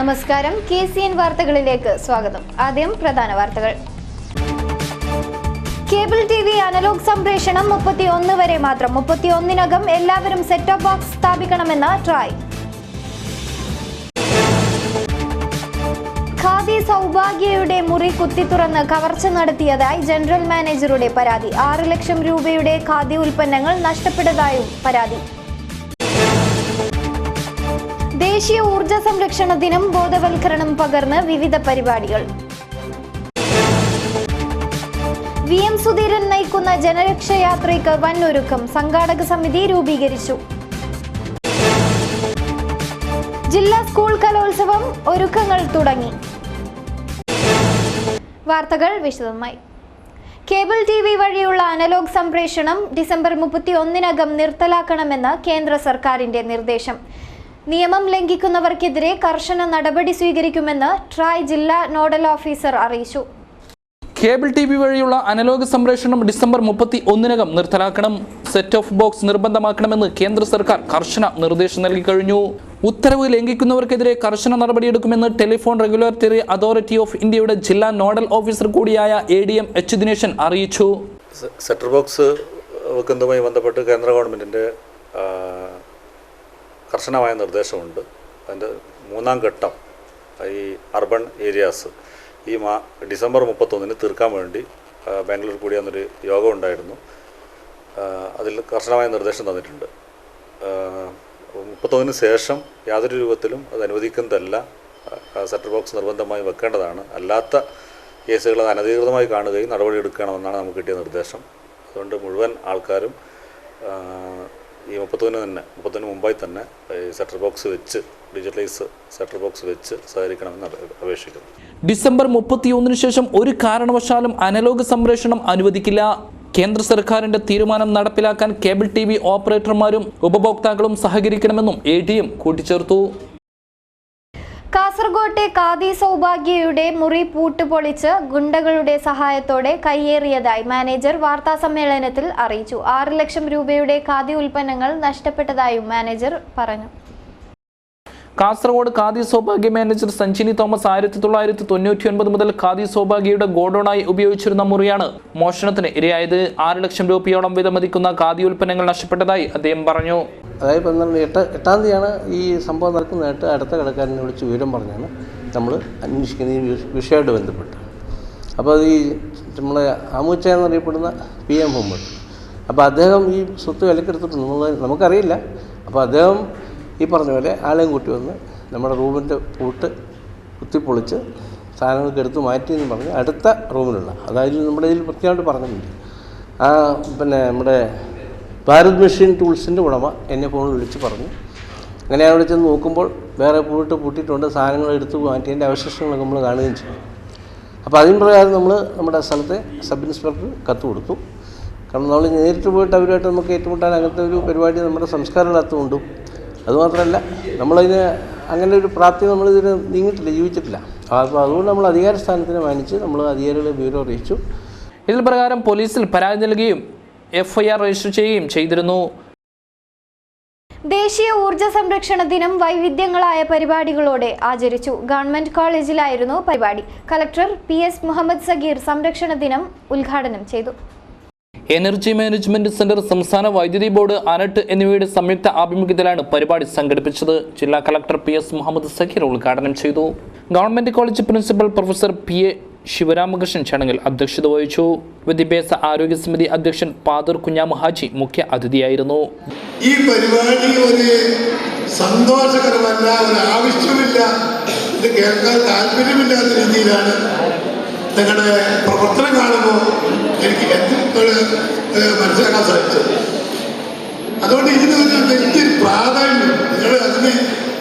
നമസ്കാരം, KCN വാർത്തകളിലേക്ക് സ്വാഗതം. ആദ്യം പ്രധാന വാർത്തകൾ. കേബിൾ TV അനലോഗ് സംപ്രേഷണം 31 വരെ മാത്രം. 31-നകം എല്ലാവരും സെറ്റ് ടോപ്പ് ബോക്സ് സ്ഥാപിക്കണമെന്ന് ട്രായ്. ഖാദി സൗഭാഗ്യയുടെ മുറി കുത്തിത്തുറന്ന് കവർച്ച നടത്തിയതായി ജനറൽ മാനേജറുടെ പരാതി. 6 ലക്ഷം രൂപയുടെ ഖാദി ഉൽപ്പന്നങ്ങൾ നഷ്ടപ്പെട്ടതായും പരാതി. ദേശീയ ഊർജ സംരക്ഷണ ദിനം ബോധവൽക്കരണം പകർന്ന് വിവിധ പരിപാടികൾ. VM സുധീരൻ നയിക്കുന്ന ജനരക്ഷയാത്രയ്ക്ക് വൻ ഒരുക്കം. സംഘാടക സമിതി രൂപീകരിച്ചു. ജില്ലാ സ്കൂൾ കലോത്സവം ഒരുക്കങ്ങൾ തുടങ്ങി. വാർത്തകൾ വിശദമായി. കേബിൾ TV വഴിയുള്ള അനലോഗ് സംപ്രേഷണം ഡിസംബർ 31-നകം നിർത്തലാക്കണമെന്ന് കേന്ദ്ര സർക്കാരിന്റെ നിർദ്ദേശം. നിയമം ലംഘിക്കുന്നവർക്കെതിരെ കർശന നടപടി സ്വീകരിക്കുമെന്ന് ട്രായ് ജില്ലാ നോഡൽ ഓഫീസർ അറിയിച്ചു. കേബിൾ TV വഴിയുള്ള അനലോഗ് സംപ്രേഷണം ഡിസംബർ 31-നകം നിർത്തലാക്കണം. സെറ്റ് ഓഫ് ബോക്സ് നിർബന്ധമാക്കണമെന്ന് കേന്ദ്ര സർക്കാർ കർശന നിർദ്ദേശം നൽകി കഴിഞ്ഞു. ഉത്തരവ് ലംഘിക്കുന്നവർക്കെതിരെ കർശന നടപടിയെടുക്കുമെന്ന് ടെലിഫോൺ റെഗുലേറ്ററി അതോറിറ്റി ഓഫ് ഇന്ത്യയുടെ ജില്ലാ നോഡൽ ഓഫീസർ കൂടിയായ ADM H ദിനേശൻ അറിയിച്ചു. സെറ്റ് ബോക്സ് വെക്കുന്നതുമായി ബന്ധപ്പെട്ട് കേന്ദ്ര ഗവൺമെൻറ്റിൻ്റെ കർശനമായ നിർദ്ദേശമുണ്ട്. അതിൻ്റെ 3-ാം ഘട്ടം ഈ അർബൺ ഏരിയാസ് ഈ ഡിസംബർ 31-ന് തീർക്കാൻ വേണ്ടി ബാംഗ്ലൂർ കൂടി അന്നൊരു യോഗം ഉണ്ടായിരുന്നു. അതിൽ കർശനമായ നിർദ്ദേശം തന്നിട്ടുണ്ട്. 31-ന് ശേഷം യാതൊരു രൂപത്തിലും അത് അനുവദിക്കുന്നതല്ല. സെറ്റ് ബോക്സ് നിർബന്ധമായി വെക്കേണ്ടതാണ്. അല്ലാത്ത കേസുകൾ അത് അനധികൃതമായി കാണുകയും നടപടിയെടുക്കണമെന്നാണ് നമുക്ക് കിട്ടിയ നിർദ്ദേശം. അതുകൊണ്ട് മുഴുവൻ ആൾക്കാരും ഈ 31-ന് മുമ്പായി തന്നെ സെറ്റ് ബോക്സ് വെച്ച് ഡിജിറ്റലൈസ് സെറ്റ് ബോക്സ് വെച്ച് സഹകരിക്കണമെന്ന് അപേക്ഷിക്കുന്നു. ഡിസംബർ 31-ന് ശേഷം ഒരു കാരണവശാലും അനലോഗ് സംപ്രേഷണം അനുവദിക്കില്ല. കേന്ദ്ര സർക്കാരിന്റെ തീരുമാനം നടപ്പിലാക്കാൻ കേബിൾ TV ഓപ്പറേറ്റർമാരും ഉപഭോക്താക്കളും സഹകരിക്കണമെന്നും ADM കൂട്ടിച്ചേർത്തു. കാസർഗോട്ടെ ഖാദി സൗഭാഗ്യയുടെ മുറി പൂട്ടുപൊളിച്ച് ഗുണ്ടകളുടെ സഹായത്തോടെ കയ്യേറിയതായി മാനേജർ വാർത്താസമ്മേളനത്തിൽ അറിയിച്ചു. 6 ലക്ഷം രൂപയുടെ ഖാദി ഉൽപ്പന്നങ്ങൾ നഷ്ടപ്പെട്ടതായും മാനേജർ പറഞ്ഞു. കാസർഗോഡ് ഖാദി സൗഭാഗ്യ മാനേജർ സഞ്ജിനി തോമസ് 1999 മുതൽ ഖാദി സൗഭാഗ്യയുടെ ഗോഡൌണായി ഉപയോഗിച്ചിരുന്ന മുറിയാണ് മോഷണത്തിന് ഇരയായത്. 6 ലക്ഷം രൂപയോളം വിലമതിക്കുന്ന ഖാദി ഉൽപ്പന്നങ്ങൾ നഷ്ടപ്പെട്ടതായി അദ്ദേഹം പറഞ്ഞു. അതായത് 8-ാം തീയതിയാണ് ഈ സംഭവം നടക്കുന്നതായിട്ട് അടുത്ത കടക്കാരനെ വിളിച്ച് വിവരം പറഞ്ഞാണ് നമ്മൾ അന്വേഷിക്കുന്ന ഈ വിഷയമായിട്ട് ബന്ധപ്പെട്ട്. അപ്പോൾ ഈ നമ്മളെ ആമുച്ച എന്നറിയപ്പെടുന്ന PM മുഹമ്മദ്, അപ്പോൾ അദ്ദേഹം ഈ സ്വത്ത് വിലക്കെടുത്തിട്ടുണ്ട് നമുക്കറിയില്ല. അപ്പോൾ അദ്ദേഹം ഈ പറഞ്ഞ പോലെ ആളെയും കൂട്ടി വന്ന് നമ്മുടെ റൂമിൻ്റെ പൂട്ട് കുത്തിപ്പൊളിച്ച് സാധനങ്ങൾക്ക് എടുത്ത് മാറ്റിയെന്ന് പറഞ്ഞ് അടുത്ത റൂമിലുള്ള, അതായത് നമ്മുടെ ഇതിൽ പ്രത്യേകമായിട്ട് പറഞ്ഞിട്ടുണ്ട്, പിന്നെ നമ്മുടെ ഭാരത് മെഷീൻ ടൂൾസിൻ്റെ ഉടമ എന്നെ ഫോണിൽ വിളിച്ച് പറഞ്ഞു. അങ്ങനെ അവിടെ ചെന്ന് നോക്കുമ്പോൾ വേറെ പൂട്ടിയിട്ടുണ്ട്. സാധനങ്ങൾ എടുത്ത് മാറ്റിയതിൻ്റെ അവശിഷ്ടങ്ങളൊക്കെ നമ്മൾ കാണുകയും ചെയ്യും. അപ്പോൾ അതിന് പ്രകാരം നമ്മൾ നമ്മുടെ സ്ഥലത്തെ സബ് ഇൻസ്പെക്ടർ കത്ത് കൊടുത്തു. കാരണം നമ്മൾ നേരിട്ട് പോയിട്ട് അവരുമായിട്ട് നമുക്ക് ഏറ്റുമുട്ടാൻ അങ്ങനത്തെ ഒരു പരിപാടി നമ്മുടെ സംസ്കാരമില്ലാത്തതുകൊണ്ടും, അതുമാത്രമല്ല നമ്മളതിന് അങ്ങനെ ഒരു പ്രാപ്തി നമ്മളിതിന് നീങ്ങിയിട്ടില്ല, ജീവിച്ചിട്ടില്ല. അപ്പോൾ അതുകൊണ്ട് നമ്മൾ അധികാര സ്ഥാനത്തിനെ മാനിച്ച് നമ്മൾ അധികാരികളെ വിവരം അറിയിച്ചു. ഇതിൽ പ്രകാരം പോലീസിൽ പരാതി നൽകുകയും FIR രജിസ്റ്റർ ചെയ്യുകയും ചെയ്തിരുന്നു. ദേശീയ ഊർജ സംരക്ഷണ ദിനം വൈവിധ്യങ്ങളായ പരിപാടികളോടെ ആചരിച്ചു. ഗവൺമെന്റ് കോളേജിലായിരുന്നു പരിപാടി. കളക്ടർ PS മുഹമ്മദ് സഗീർ സംരക്ഷണ ദിനം ഉദ്ഘാടനം ചെയ്തു. എനർജി മാനേജ്മെന്റ് സെന്റർ, സംസ്ഥാന വൈദ്യുതി ബോർഡ്, അനട്ട് എന്നിവയുടെ സംയുക്ത ആഭിമുഖ്യത്തിലാണ് പരിപാടി സംഘടിപ്പിച്ചത്. ജില്ലാ കളക്ടർ PS മുഹമ്മദ് സഗീർ ഉദ്ഘാടനം ചെയ്തു. Government college principal professor PA Sivaramakrishnan ചടങ്ങിൽ അധ്യക്ഷത വഹിച്ചു. വിദ്യാഭ്യാസ ആരോഗ്യ സമിതി അധ്യക്ഷൻ പാദർ കുഞ്ഞാമു ഹാജി മുഖ്യ അതിഥിയായിരുന്നു. ഈ പരിപാടി ഒരു സന്തോഷകരമല്ല, ഒരു ആവശ്യമില്ല, ഇത് കേൾക്കാൻ താല്പര്യമില്ലാത്ത രീതിയിലാണ് നിങ്ങളുടെ പ്രവർത്തനം കാണുമ്പോൾ എനിക്ക് മനസ്സിലാക്കാൻ സാധിച്ചത്. അതുകൊണ്ട് ഇതിനൊരു വലിയൊരു പ്രാധാന്യം നിങ്ങൾ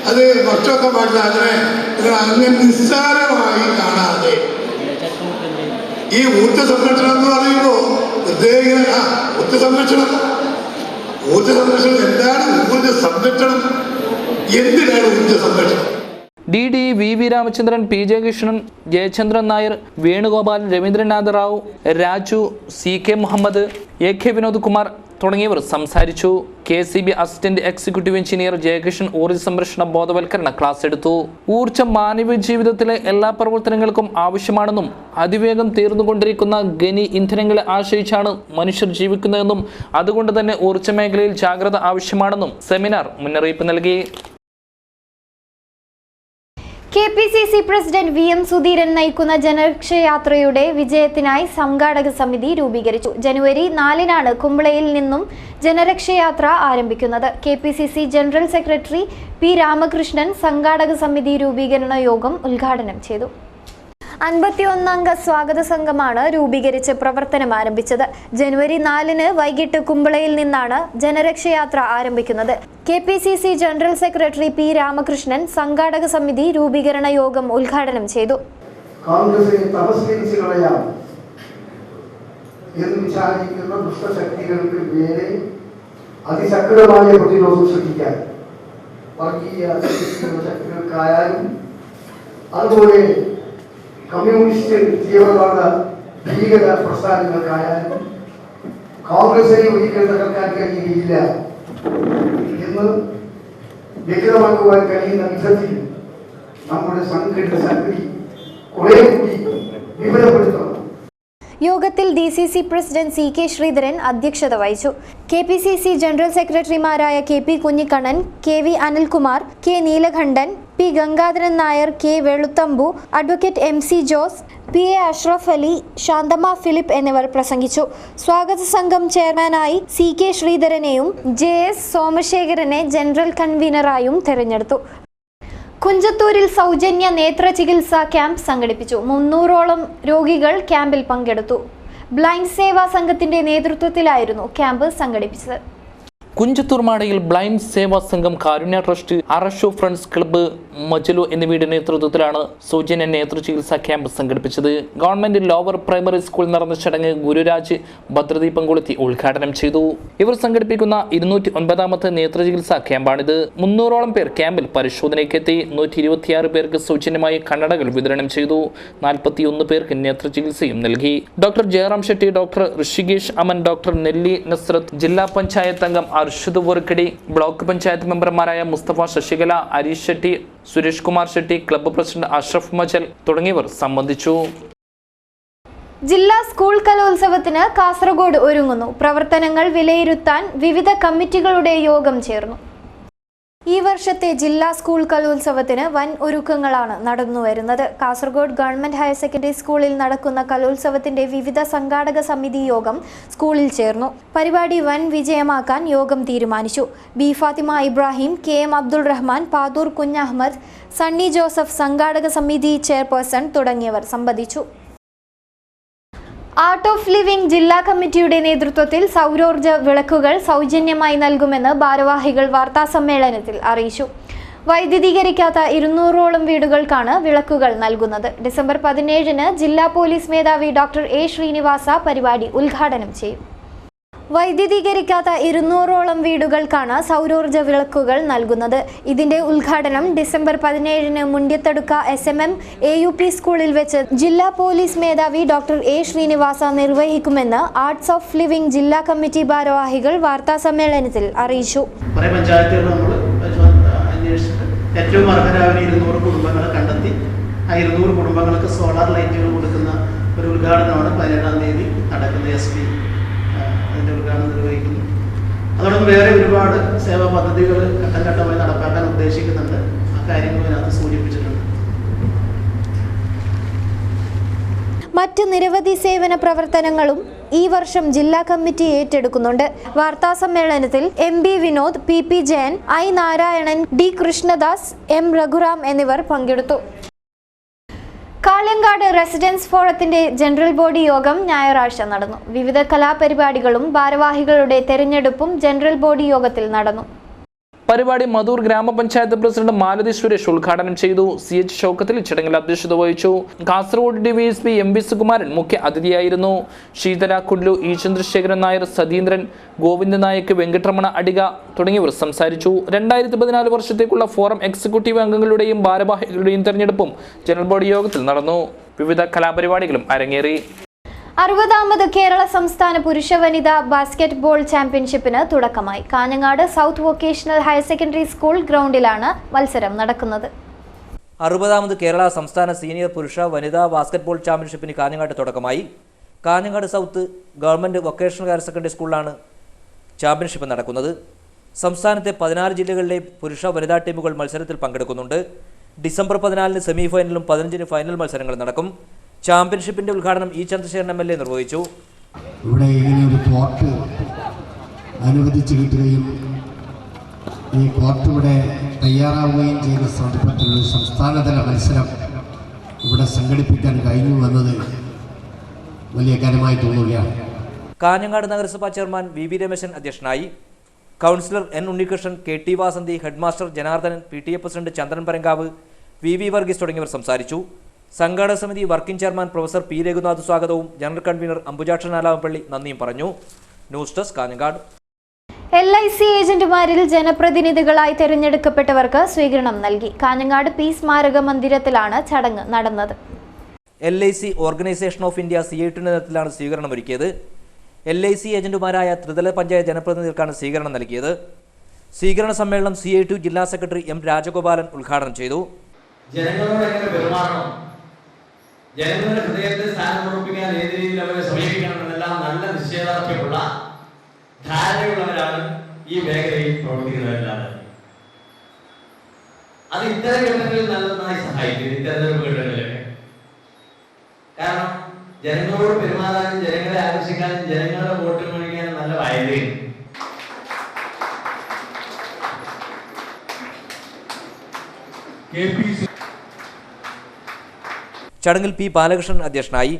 അത് മറ്റൊക്കെ പാടില്ല. അതിനെ നിങ്ങൾ അങ്ങനെ നിസ്സാരമായി കാണാതെ ഈ ഊർജ സംരക്ഷണം എന്ന് പറയുമ്പോൾ ഊർജ സംരക്ഷണം എന്താണ്? ഊർജ സംരക്ഷണം എന്തിനാണ് ഊർജ സംരക്ഷണം? DD VV Ramachandran, PJ Krishnan, Jayachandran Nair, Venugopal, Ravindranath Rao, Raju, CK Muhammad, AK Vinod Kumar, തുടങ്ങിയവർ സംസാരിച്ചു. KCB assistant executive engineer Jayakrishnan ഊർജ്ജ സംരക്ഷണ ബോധവൽക്കരണ ക്ലാസ് എടുത്തു. ഊർജ്ജം മാനവ ജീവിതത്തിലെ എല്ലാ പ്രവർത്തനങ്ങൾക്കും ആവശ്യമാണെന്നും അതിവേഗം തീർന്നുകൊണ്ടിരിക്കുന്ന ഖനി ഇന്ധനങ്ങളെ ആശ്രയിച്ചാണ് മനുഷ്യർ ജീവിക്കുന്നതെന്നും അതുകൊണ്ട് തന്നെ ഊർജ്ജ മേഖലയിൽ ജാഗ്രത ആവശ്യമാണെന്നും സെമിനാർ മുന്നറിയിപ്പ് നൽകി. KPCC പ്രസിഡന്റ് VM സുധീരൻ നയിക്കുന്ന ജനരക്ഷയാത്രയുടെ വിജയത്തിനായി സംഘാടക സമിതി രൂപീകരിച്ചു. ജനുവരി 4-നാണ് കുമ്പളയിൽ നിന്നും ജനരക്ഷയാത്ര ആരംഭിക്കുന്നത്. KPCC general secretary P. Ramakrishnan സംഘാടക സമിതി രൂപീകരണ യോഗം ഉദ്ഘാടനം ചെയ്തു. 51-അംഗ സ്വാഗത സംഘമാണ് രൂപീകരിച്ച് പ്രവർത്തനം ആരംഭിച്ചത്. ജനുവരി 4-ന് വൈകിട്ട് കുമ്പളയിൽ നിന്നാണ് ജനരക്ഷയാത്ര ആരംഭിക്കുന്നത്. KPCC general secretary P. Ramakrishnan സംഘാടക സമിതി രൂപീകരണ യോഗം ഉദ്ഘാടനം ചെയ്തു. കോൺഗ്രസിനെ തപസ്കരിച്ച് കളയാം എന്ന് വിചാരിക്കുന്ന ദുഷ്ടശക്തികൾക്ക് നേരെ അതിശക്തമായ പ്രതിരോധം സൃഷ്ടിക്കാൻ വർഗീയ ശക്തികൾക്കായാലും അതുപോലെ കമ്മ്യൂണിസ്റ്റ് തീവ്രവാദ ഭീകര പ്രസ്ഥാനങ്ങൾക്കായാലും കോൺഗ്രസിനെ ഒരിക്കൽ തകർക്കാൻ കഴിയുകയില്ല എന്ന് വ്യക്തമാക്കുവാൻ കഴിയുന്ന വിധത്തിൽ നമ്മുടെ സംഘടിത ശക്തി കുറെ കൂടി വിപുലപ്പെടുത്തണം. യോഗത്തിൽ DCC പ്രസിഡന്റ് CK ശ്രീധരൻ അധ്യക്ഷത വഹിച്ചു. KPCC ജനറൽ സെക്രട്ടറിമാരായ KP Kunhikannan, KV Anilkumar, K Neelakantan, P Gangadharan Nair, K Veluthambu, advocate MC Jose, PA Ashraf Ali, Shanthamma Philip എന്നിവർ പ്രസംഗിച്ചു. സ്വാഗത സംഘം ചെയർമാനായി CK ശ്രീധരനെയും JS സോമശേഖരനെ ജനറൽ കൺവീനറായും തെരഞ്ഞെടുത്തു. കുഞ്ചത്തൂരിൽ സൗജന്യ നേത്ര ചികിത്സാ ക്യാമ്പ് സംഘടിപ്പിച്ചു. 300ഓളം രോഗികൾ ക്യാമ്പിൽ പങ്കെടുത്തു. ബ്ലൈൻഡ് സേവാ സംഘത്തിന്റെ നേതൃത്വത്തിലായിരുന്നു ക്യാമ്പ് സംഘടിപ്പിച്ചത്. കുഞ്ചത്തൂർ മാടയിൽ ബ്ലൈൻഡ് സേവാ സംഘം, കാരുണ്യ ട്രസ്റ്റ്, അറഷോ ഫ്രണ്ട്സ് ക്ലബ്ബ്, മജലു എന്നിവയുടെ നേതൃത്വത്തിലാണ് സൗജന്യ നേത്ര ചികിത്സാ ക്യാമ്പ് സംഘടിപ്പിച്ചത്. ഗവൺമെന്റ് ലോവർ പ്രൈമറി സ്കൂളിൽ നടന്ന ചടങ്ങ് ഗുരുരാജ് ഭദ്രദീപം കൊളുത്തി ഉദ്ഘാടനം ചെയ്തു. ഇവർ സംഘടിപ്പിക്കുന്ന 209ാമത്തെ നേത്ര ചികിത്സാ ക്യാമ്പാണിത്. 300ഓളം പേർ ക്യാമ്പിൽ പരിശോധനയ്ക്കെത്തി. 126 പേർക്ക് സൗജന്യമായി കണ്ണടകൾ വിതരണം ചെയ്തു. 41 പേർക്ക് നേത്ര ചികിത്സയും നൽകി. Doctor Jayaram Shetty, doctor Rishikesh Aman, doctor Nelli Nazrath, ജില്ലാ പഞ്ചായത്ത് അംഗം അർഷദ് വോർക്കടി, ബ്ലോക്ക് പഞ്ചായത്ത് മെമ്പർമാരായ മുസ്തഫ, ശശികല, അരീഷ് ഷെട്ടി, സുരേഷ് കുമാർ ഷെട്ടി, ക്ലബ്ബ് പ്രസിഡന്റ് അഷ്റഫ് മജൽ തുടങ്ങിയവർ സംബന്ധിച്ചു. ജില്ലാ സ്കൂൾ കലോത്സവത്തിന് കാസർഗോഡ് ഒരുങ്ങുന്നു. പ്രവർത്തനങ്ങൾ വിലയിരുത്താൻ വിവിധ കമ്മിറ്റികളുടെ യോഗം ചേർന്നു. ഈ വർഷത്തെ ജില്ലാ സ്കൂൾ കലോത്സവത്തിന് വൻ ഒരുക്കങ്ങളാണ് നടന്നുവരുന്നത്. കാസർഗോഡ് ഗവൺമെന്റ് ഹയർ സെക്കൻഡറി സ്കൂളിൽ നടക്കുന്ന കലോത്സവത്തിന്റെ വിവിധ സംഘാടക സമിതി യോഗം സ്കൂളിൽ ചേർന്നു. പരിപാടി വൻ വിജയമാക്കാൻ യോഗം തീരുമാനിച്ചു. B. ഫാത്തിമ ഇബ്രാഹിം, KM അബ്ദുൾ റഹ്മാൻ, പാതൂർ കുഞ്ഞഹമ്മദ്, സണ്ണി ജോസഫ്, സംഘാടക സമിതി ചെയർപേഴ്സൺ തുടങ്ങിയവർ സംബന്ധിച്ചു. ആർട്ട് ഓഫ് ലിവിംഗ് ജില്ലാ കമ്മിറ്റിയുടെ നേതൃത്വത്തിൽ സൗരോർജ്ജ വിളക്കുകൾ സൗജന്യമായി നൽകുമെന്ന് ഭാരവാഹികൾ വാർത്താസമ്മേളനത്തിൽ അറിയിച്ചു. വൈദ്യുതീകരിക്കാത്ത 200ഓളം വീടുകൾക്കാണ് വിളക്കുകൾ നൽകുന്നത്. ഡിസംബർ 17-ന് ജില്ലാ പോലീസ് മേധാവി ഡോക്ടർ A. ശ്രീനിവാസ പരിപാടി ഉദ്ഘാടനം ചെയ്യും. വൈദ്യുതീകരിക്കാത്ത 200ഓളം വീടുകൾക്കാണ് സൗരോർജ്ജ വിളക്കുകൾ നൽകുന്നത്. ഇതിന്റെ ഉദ്ഘാടനം ഡിസംബർ 17-ന് മുണ്ടിയത്തടുക്ക SMM AUP സ്കൂളിൽ വെച്ച് ജില്ലാ പോലീസ് മേധാവി ഡോക്ടർ A. ശ്രീനിവാസ നിർവഹിക്കുമെന്ന് ആർട്സ് ഓഫ് ലിവിംഗ് ജില്ലാ കമ്മിറ്റി ഭാരവാഹികൾ വാർത്താസമ്മേളനത്തിൽ അറിയിച്ചു. ഏറ്റവും അർഹരായ 200 കുടുംബങ്ങളെ കണ്ടെത്തി ആ 200 കുടുംബങ്ങൾക്ക് സോളാർ ലൈറ്റുകൾ കൊടുക്കുന്ന ഒരു ഉദ്ഘാടനമാണ് 17-ാം തീയതി നടക്കുന്ന SP അതിൻ്റെ ഉദ്ഘാടനം നിർവഹിക്കുന്നു. അതോടൊപ്പം വേറെ ഒരുപാട് സേവാ പദ്ധതികൾ ഘട്ടം ഘട്ടമായി നടപ്പാക്കാൻ ഉദ്ദേശിക്കുന്നുണ്ട്. ആ കാര്യങ്ങൾ ഇതിനകത്ത് സൂചിപ്പിച്ചിട്ടുണ്ട്. മറ്റ് നിരവധി സേവന പ്രവർത്തനങ്ങളും ഈ വർഷം ജില്ലാ കമ്മിറ്റി ഏറ്റെടുക്കുന്നുണ്ട്. വാർത്താസമ്മേളനത്തിൽ MB Vinod, PP Jayan, I Narayanan, D Krishnadas, M Raghuram എന്നിവർ പങ്കെടുത്തു. കാളങ്ങാട് റെസിഡൻസ് ഫോറത്തിന്റെ ജനറൽ ബോഡി യോഗം ഞായറാഴ്ച നടന്നു. വിവിധ കലാപരിപാടികളും ഭാരവാഹികളുടെ തെരഞ്ഞെടുപ്പും ജനറൽ ബോഡി യോഗത്തിൽ നടന്നു. പരിപാടി മധൂർ ഗ്രാമപഞ്ചായത്ത് പ്രസിഡന്റ് മാലതി സുരേഷ് ഉദ്ഘാടനം ചെയ്തു. CH ഷൗക്കത്തിൽ ചടങ്ങിൽ അധ്യക്ഷത വഹിച്ചു. കാസർഗോഡ് DVSP MV സുകുമാരൻ മുഖ്യ അതിഥിയായിരുന്നു. ശീതല കുഡ്ലു, E ചന്ദ്രശേഖരൻ നായർ, സതീന്ദ്രൻ, ഗോവിന്ദ നായക്, വെങ്കട്ടരമണ അടിക തുടങ്ങിയവർ സംസാരിച്ചു. 2014 വർഷത്തേക്കുള്ള ഫോറം എക്സിക്യൂട്ടീവ് അംഗങ്ങളുടെയും ഭാരവാഹികളുടെയും തെരഞ്ഞെടുപ്പും ജനറൽ ബോഡി യോഗത്തിൽ നടന്നു. വിവിധ കലാപരിപാടികളും അരങ്ങേറി. 60ാമത് കേരള സംസ്ഥാന പുരുഷ വനിതാ ബാസ്കറ്റ്ബോൾ ചാമ്പ്യൻഷിപ്പിന് തുടക്കമായി. Kanhangad south vocational higher secondary school ഗ്രൗണ്ടിലാണ് മത്സരം നടക്കുന്നത്. 60ാമത് കേരള സംസ്ഥാന സീനിയർ പുരുഷ വനിതാ ബാസ്കറ്റ്ബോൾ ചാമ്പ്യൻഷിപ്പിന് കാഞ്ഞങ്ങാട്ട് തുടക്കമായി. Kanhangad south government vocational higher secondary സ്കൂളിലാണ് ചാമ്പ്യൻഷിപ്പ് നടക്കുന്നത്. സംസ്ഥാനത്തെ 14 ജില്ലകളിലെ പുരുഷ വനിതാ ടീമുകൾ മത്സരത്തിൽ പങ്കെടുക്കുന്നുണ്ട്. ഡിസംബർ 14 സെമി ഫൈനലും 15 ഫൈനൽ മത്സരങ്ങൾ നടക്കും. ചാമ്പ്യൻഷിപ്പിന്റെ ഉദ്ഘാടനം ഇ ചന്ദ്രശേഖരൻ MLA നിർവഹിച്ചു. ഇവിടെ ഇങ്ങനെ ഒരു കോർട്ട് അനുവദിച്ചു കിട്ടുകയും ഈ കോർട്ട് ഇവിടെ തയ്യാറാവുകയും ചെയ്ത സന്ദർഭത്തിലുള്ള സംസ്ഥാനതല മത്സരം ഇവിടെ സംഘടിപ്പിക്കാൻ കഴിഞ്ഞു എന്നത് വലിയ കാര്യമായി തോന്നുകയാണ്. കാഞ്ഞങ്ങാട് നഗരസഭാ ചെയർമാൻ VV രമേശൻ അധ്യക്ഷനായി. Councillor N Unnikrishnan, KT Vasanthi, headmaster Janardhanan, PTA president Chandran Parankav, VV Varghese തുടങ്ങിയവർ സംസാരിച്ചു. സംഘാടക സമിതി working chairman professor P Raghunath സ്വാഗതവും ജനറൽ കൺവീനർ അംബുജാക്ഷൻ ആലാവപ്പള്ളി നന്ദിയും പറഞ്ഞു. News desk Kanhangad. LIC ഏജന്റുമാരിൽ ജനപ്രതിനിധികളായി തെരഞ്ഞെടുക്കപ്പെട്ടവർക്ക് സ്വീകരണം നൽകി. കാഞ്ഞങ്ങാട് പി സ്മാരക മന്ദിരത്തിലാണ് ചടങ്ങ് നടന്നത്. LIC organisation of India CI2 നേതൃത്വത്തിലാണ് സ്വീകരണം ഒരുക്കിയത്. LIC ഏജന്റുമാരായ ത്രിതല പഞ്ചായത്ത് ജനപ്രതിനിധികൾക്കാണ് സ്വീകരണം നൽകിയത്. സ്വീകരണ സമ്മേളനം CI2 ജില്ലാ സെക്രട്ടറി M രാജഗോപാലൻ ഉദ്ഘാടനം ചെയ്തു. ജനങ്ങളോട് എങ്ങനെ പെരുമാറണം, ജനങ്ങളുടെ ഹൃദയത്തിൽ സ്ഥാനം ഉറപ്പിക്കാൻ ഏത് രീതിയിൽ അവരെ സമീപിക്കണം എന്നെല്ലാം നല്ല നിശ്ചയദാർഢ്യമുള്ള ധാരണയുള്ളവരാണ് ഈ മേഖലയിൽ പ്രവർത്തിക്കുന്നവരെല്ലാം. അത് ഇത്തരം ഘട്ടങ്ങളിൽ നല്ലതായി സഹായിക്കും. ഇത്തരത്തിലുള്ള ഘട്ടങ്ങളിലൊക്കെ കാരണം ജനങ്ങളോട് പെരുമാറാനും ജനങ്ങളെ ആകർഷിക്കാനും ജനങ്ങളുടെ വോട്ട് മേടിക്കാനും നല്ല വായ്പയും. ചടങ്ങിൽ P ബാലകൃഷ്ണൻ അധ്യക്ഷനായി.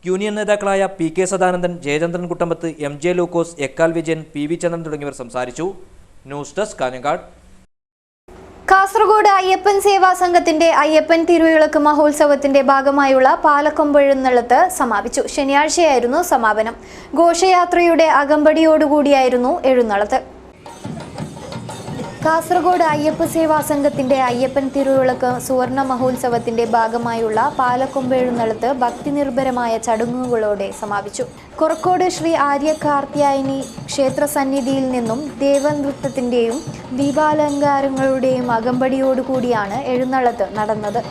യൂണിയൻ നേതാക്കളായ PK സദാനന്ദൻ, ജയചന്ദ്രൻ കുട്ടമ്പത്ത്, MJ ലൂക്കോസ്, എക്കാൽ വിജയൻ, PV ചന്ദ്രൻ തുടങ്ങിയവർ സംസാരിച്ചു. News desk Kanhangad. കാസർഗോഡ് അയ്യപ്പൻ സേവാ സംഘത്തിന്റെ അയ്യപ്പൻ തിരുവിളക്ക് മഹോത്സവത്തിന്റെ ഭാഗമായുള്ള പാലക്കൊമ്പെഴുന്നള്ളത്ത് സമാപിച്ചു. ശനിയാഴ്ചയായിരുന്നു സമാപനം. ഘോഷയാത്രയുടെ അകമ്പടിയോടുകൂടിയായിരുന്നു എഴുന്നള്ളത്ത്. കാസർഗോഡ് അയ്യപ്പ സേവാ സംഘത്തിന്റെ അയ്യപ്പൻ തിരുവിളക്ക് സുവർണ മഹോത്സവത്തിന്റെ ഭാഗമായുള്ള പാലക്കൊമ്പെഴുന്നള്ളത്ത് ഭക്തിനിർഭരമായ ചടങ്ങുകളോടെ സമാപിച്ചു. കൊറക്കോട് ശ്രീ ആര്യ കാർത്യായനി ക്ഷേത്ര സന്നിധിയിൽ നിന്നും ദേവനൃത്തത്തിന്റെയും ദീപാലങ്കാരങ്ങളുടെയും അകമ്പടിയോടുകൂടിയാണ് എഴുന്നള്ളത്ത് നടന്നത്.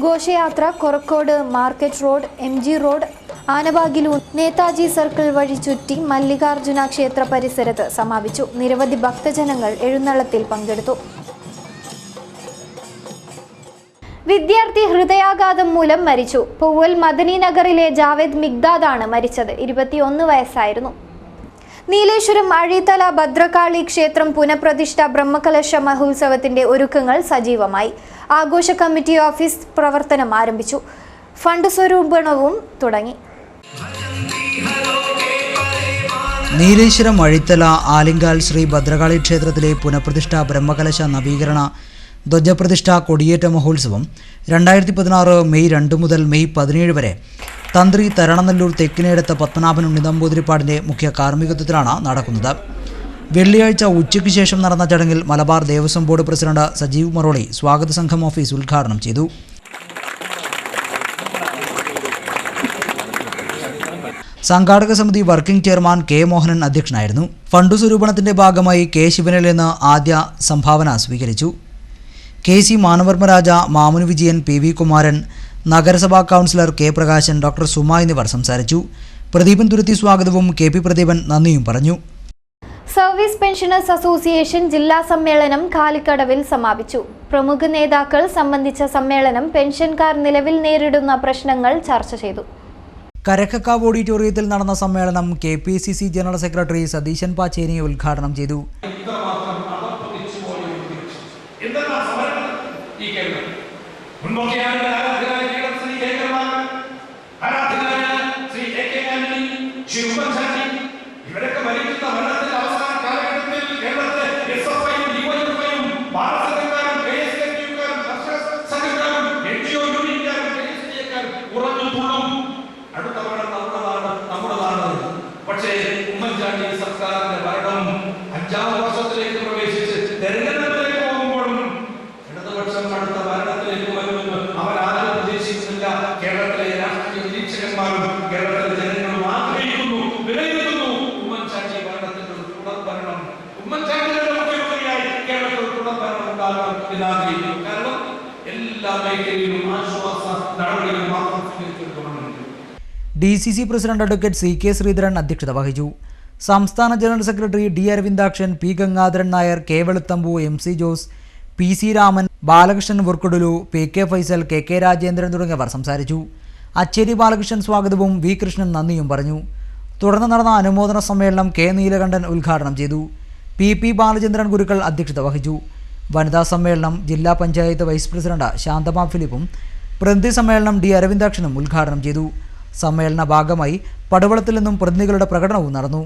ഘോഷയാത്ര Korakkod market road, MG road, Anabagilur, Netaji circle വഴി ചുറ്റി മല്ലികാർജുന ക്ഷേത്ര പരിസരത്ത് സമാപിച്ചു. നിരവധി ഭക്തജനങ്ങൾ എഴുന്നള്ളത്തിൽ പങ്കെടുത്തു. വിദ്യാർത്ഥി ഹൃദയാഘാതം മൂലം മരിച്ചു. പൂവൽ മദനി നഗറിലെ ജാവേദ് മിഗ്ദാദാണ് മരിച്ചത്. 21 വയസ്സായിരുന്നു. നീലേശ്വരം അഴീത്തല ഭദ്രകാളി ക്ഷേത്രം പുനഃപ്രതിഷ്ഠ ബ്രഹ്മകലശ മഹോത്സവത്തിന്റെ ഒരുക്കങ്ങൾ സജീവമായി. ആഘോഷ കമ്മിറ്റി ഓഫീസ് പ്രവർത്തനം ആരംഭിച്ചു. ഫണ്ട് സ്വരൂപണവും തുടങ്ങി. നീലേശ്വരം അഴീത്തല ആലിങ്കാൽ ശ്രീ ഭദ്രകാളി ക്ഷേത്രത്തിലെ പുനഃപ്രതിഷ്ഠ ബ്രഹ്മകലശ നവീകരണ ധ്വജപ്രതിഷ്ഠ കൊടിയേറ്റ മഹോത്സവം 2016 മെയ് 2 മുതൽ മെയ് 17 വരെ തന്ത്രി തരണനല്ലൂർ തെക്കിനേടത്ത് പത്മനാഭൻ ഉണ്ണിനമ്പൂതിരിപ്പാടിൻ്റെ മുഖ്യ കാർമ്മികത്വത്തിലാണ് നടക്കുന്നത്. വെള്ളിയാഴ്ച ഉച്ചയ്ക്ക് ശേഷം നടന്ന ചടങ്ങിൽ മലബാർ ദേവസ്വം ബോർഡ് പ്രസിഡന്റ് സജീവ് മറോളി സ്വാഗത സംഘം ഓഫീസ് ഉദ്ഘാടനം ചെയ്തു. സംഘാടക സമിതി വർക്കിംഗ് ചെയർമാൻ കെ മോഹനൻ അധ്യക്ഷനായിരുന്നു. ഫണ്ട് സ്വരൂപണത്തിന്റെ ഭാഗമായി കെ ശിവനിൽ നിന്ന് ആദ്യ സംഭാവന സ്വീകരിച്ചു. K C Manavarmaraja, Mamunu Vijayan, P V Kumaran, നഗരസഭാ councillor K Prakashan, doctor Suma എന്നിവർ സംസാരിച്ചു. പ്രദീപൻ തുരുത്തി സ്വാഗതവും കെ പി പ്രദീപൻ നന്ദിയും പറഞ്ഞു. സർവീസ് പെൻഷനേഴ്സ് അസോസിയേഷൻ ജില്ലാ സമ്മേളനം കാലിക്കടവിൽ സമാപിച്ചു. പ്രമുഖ നേതാക്കൾ സംബന്ധിച്ച സമ്മേളനം പെൻഷൻകാർ നിലവിൽ നേരിടുന്ന പ്രശ്നങ്ങൾ ചർച്ച ചെയ്തു. കരക്കക്കാവ് ഓഡിറ്റോറിയത്തിൽ നടന്ന സമ്മേളനം KPCC general secretary Satheesan Pacheni ഉദ്ഘാടനം ചെയ്തു. പക്ഷേ ഉമ്മൻചാണ്ടി സർക്കാരിന്റെ ഭരണം 5ാം വർഷത്തിലേക്ക് പ്രവേശിച്ച് തെരഞ്ഞെടുപ്പിലേക്ക് പോകുമ്പോഴും ഇടതുപക്ഷം അടുത്ത ഭരണത്തിലേക്ക് വരുമെന്ന് അവരാരും പ്രതീക്ഷിക്കുന്നില്ല. കേരളത്തിലെ രാഷ്ട്രീയ നിരീക്ഷകന്മാരും കേരളത്തിലെ ജനങ്ങളും ആഗ്രഹിക്കുന്നു, വിലയിരുത്തുന്നു ഉമ്മൻചാണ്ടി ഭരണത്തിന്റെ ഒരു തുടർ ഭരണം, ഉമ്മൻചാണ്ടിയുടെ മുഖ്യമന്ത്രിയായി കേരളത്തിൽ തുടർ ഭരണം ഉണ്ടാകണം എന്ന് ആഗ്രഹിക്കുന്നു. കാരണം എല്ലാ മേഖലയിലും ആശ്വാസ നടപടികൾ മാത്രം സ്വീകരിച്ചിട്ടുള്ളതാണ്. DCC president advocate CK Sreedharan അധ്യക്ഷത വഹിച്ചു. സംസ്ഥാന general secretary D Aravindakshan, P Gangadharan Nair, K Veluthambu, MC Jose, PC Raman, Balakrishnan Varkudalu, PK Faisal, KK Rajendran തുടങ്ങിയവർ സംസാരിച്ചു. അച്ചേരി ബാലകൃഷ്ണൻ സ്വാഗതവും V കൃഷ്ണൻ നന്ദിയും പറഞ്ഞു. തുടർന്ന് നടന്ന അനുമോദന സമ്മേളനം K നീലകണ്ഠൻ ഉദ്ഘാടനം ചെയ്തു. PP ബാലചന്ദ്രൻ ഗുരുക്കൾ അധ്യക്ഷത വഹിച്ചു. വനിതാ സമ്മേളനം ജില്ലാ പഞ്ചായത്ത് വൈസ് പ്രസിഡന്റ് ശാന്തമ ഫിലിപ്പും പ്രതിനിധി സമ്മേളനം D അരവിന്ദാക്ഷനും ഉദ്ഘാടനം ചെയ്തു. സമ്മേളന ഭാഗമായി പടവളത്തിൽ നിന്നും പ്രതിനിധികളുടെ പ്രകടനവും നടന്നു.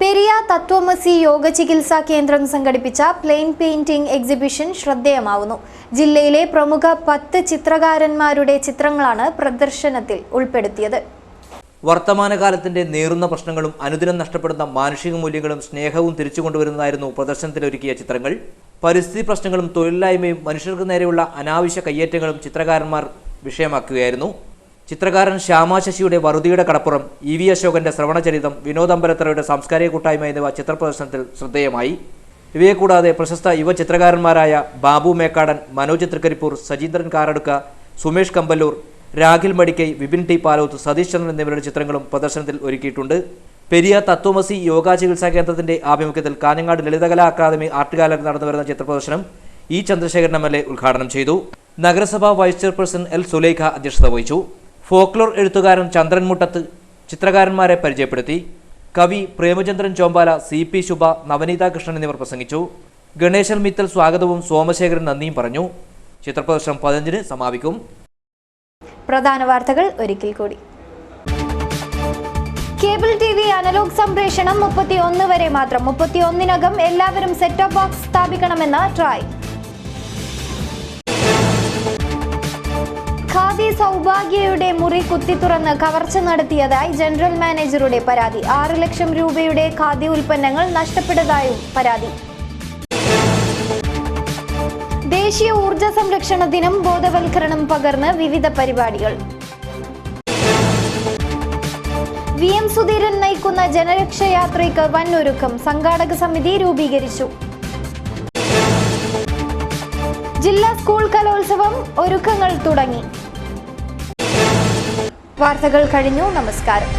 പെരിയ തത്വമസി യോഗ ചികിത്സാ കേന്ദ്രം സംഘടിപ്പിച്ച പ്ലെയിൻ പെയിന്റിംഗ് എക്സിബിഷൻ ശ്രദ്ധേയമാവുന്നു. ജില്ലയിലെ പ്രമുഖ 10 ചിത്രകാരന്മാരുടെ ചിത്രങ്ങളാണ് പ്രദർശനത്തിൽ ഉൾപ്പെടുത്തിയത്. വർത്തമാനകാലത്തിന്റെ നേറുന്ന പ്രശ്നങ്ങളും അനുദിനം നഷ്ടപ്പെടുന്ന മാനുഷിക മൂല്യങ്ങളും സ്നേഹവും തിരിച്ചു കൊണ്ടുവരുന്നതായിരുന്നു പ്രദർശനത്തിലൊരുക്കിയ ചിത്രങ്ങൾ. പരിസ്ഥിതി പ്രശ്നങ്ങളും തൊഴിലില്ലായ്മയും മനുഷ്യർക്ക് നേരെയുള്ള അനാവശ്യ കയ്യേറ്റങ്ങളും ചിത്രകാരന്മാർ വിഷയമാക്കുകയായിരുന്നു. ചിത്രകാരൻ ശ്യാമ ശശിയുടെ വറുതിയുടെ കടപ്പുറം, EV അശോകന്റെ ശ്രവണചരിതം, വിനോദ് അമ്പലത്തറയുടെ സാംസ്കാരിക കൂട്ടായ്മ എന്നിവ ചിത്രപ്രദർശനത്തിൽ ശ്രദ്ധേയമായി. ഇവയെ കൂടാതെ പ്രശസ്ത യുവ ചിത്രകാരന്മാരായ ബാബു മേക്കാടൻ, മനോജ് തൃക്കരിപ്പൂർ, സജീന്ദ്രൻ കാറടുക്ക, സുമേഷ് കമ്പല്ലൂർ, രാഖിൽ മടിക്കൈ, വിപിൻ ടി പാലോത്ത്, സതീഷ് ചന്ദ്രൻ എന്നിവരുടെ ചിത്രങ്ങളും പ്രദർശനത്തിൽ ഒരുക്കിയിട്ടുണ്ട്. പെരിയ തത്വമസി യോഗാ ചികിത്സാ കേന്ദ്രത്തിന്റെ ആഭിമുഖ്യത്തിൽ കാഞ്ഞങ്ങാട് ലളിതകലാ അക്കാദമി ആർട്ട് ഗാലറി നടന്നുവരുന്ന ചിത്രപ്രദർശനം E ചന്ദ്രശേഖരൻ MLA ഉദ്ഘാടനം ചെയ്തു. നഗരസഭാ വൈസ് ചെയർപേഴ്സൺ L സുലൈഖ അധ്യക്ഷത വഹിച്ചു. ഫോക്ലോർ എഴുത്തുകാരൻ ചന്ദ്രൻ മുട്ടത്ത് ചിത്രകാരന്മാരെ പരിചയപ്പെടുത്തി. കവി പ്രേമചന്ദ്രൻ ചോമ്പാല, CP ശുഭ, നവനീത കൃഷ്ണൻ എന്നിവർ പ്രസംഗിച്ചു. ഗണേശൻ മിത്തൽ സ്വാഗതവും സോമശേഖരൻ നന്ദിയും പറഞ്ഞു. ചിത്രപ്രദർശനം 15-ന് സമാപിക്കും. പ്രധാന വാർത്തകൾ ഒരിക്കൽ കൂടി. കേബിൾ TV അനലോഗ് സംപ്രേഷണം 31 വരെ മാത്രം. 31-നകം എല്ലാവരും സെറ്റ് ടോപ്പ് ബോക്സ് സ്ഥാപിക്കണമെന്ന് ട്രായ്. ഖാദി സൗഭാഗ്യയുടെ മുറി കുത്തിത്തുറന്ന് കവർച്ച നടത്തിയതായി ജനറൽ മാനേജറുടെ പരാതി. 6 ലക്ഷം രൂപയുടെ ഖാദി ഉൽപ്പന്നങ്ങൾ നഷ്ടപ്പെട്ടതായും പരാതി. ദേശീയ ഊർജ സംരക്ഷണ ദിനം ബോധവൽക്കരണം പകർന്ന് വിവിധ പരിപാടികൾ. VM സുധീരൻ നയിക്കുന്ന ജനരക്ഷയാത്രയ്ക്ക് വൻ ഒരുക്കം. സംഘാടക സമിതി രൂപീകരിച്ചു. ജില്ലാ സ്കൂൾ കലോത്സവം ഒരുക്കങ്ങൾ തുടങ്ങി. വാർത്തകൾ കഴിഞ്ഞു. നമസ്കാരം.